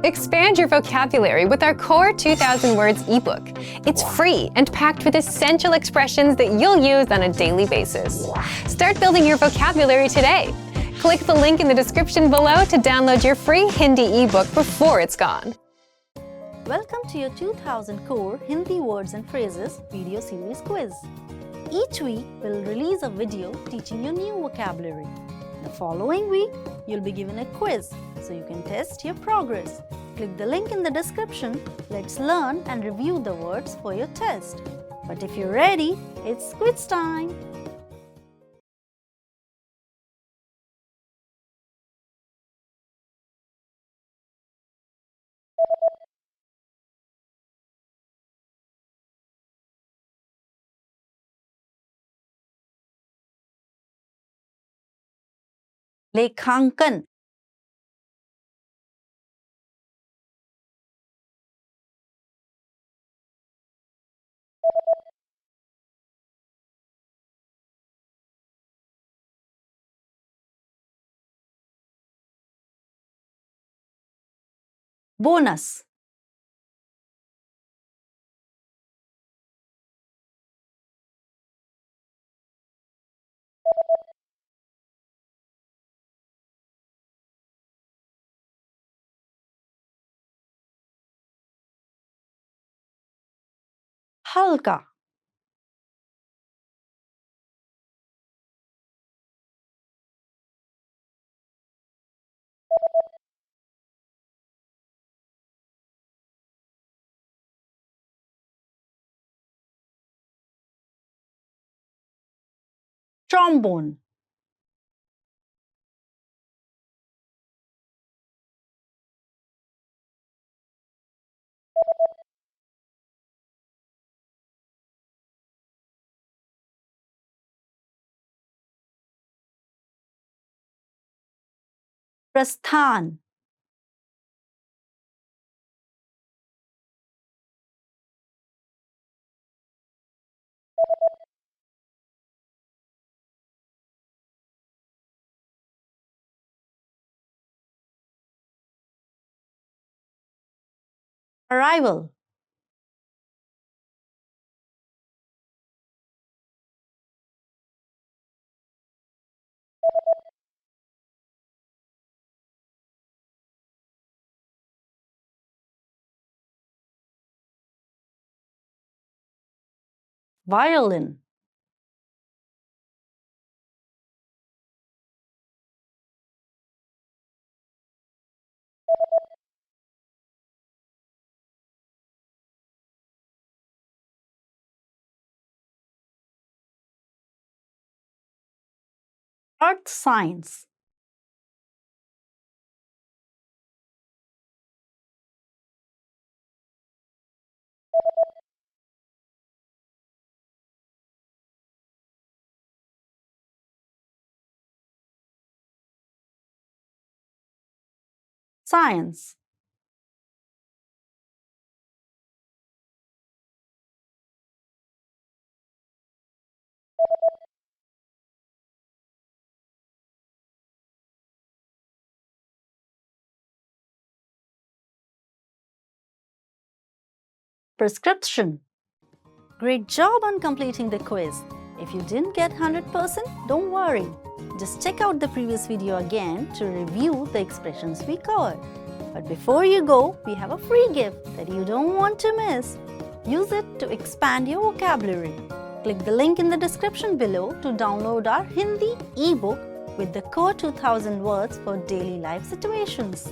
Expand your vocabulary with our Core 2000 Words ebook. It's free and packed with essential expressions that you'll use on a daily basis. Start building your vocabulary today. Click the link in the description below to download your free Hindi ebook before it's gone. Welcome to your 2000 Core Hindi Words and Phrases video series quiz. Each week, we'll release a video teaching you new vocabulary. The following week, you'll be given a quiz so you can test your progress. Click the link in the description. Let's learn and review the words for your test. But if you're ready, it's quiz time! लेखांकन bonus हल्का trombone प्रस्थान arrival violin earth science science prescription. Great job on completing the quiz. If you didn't get 100%, don't worry. Just check out the previous video again to review the expressions we covered. But before you go, we have a free gift that you don't want to miss. Use it to expand your vocabulary. Click the link in the description below to download our Hindi ebook with the Core 2000 Words for Daily Life Situations.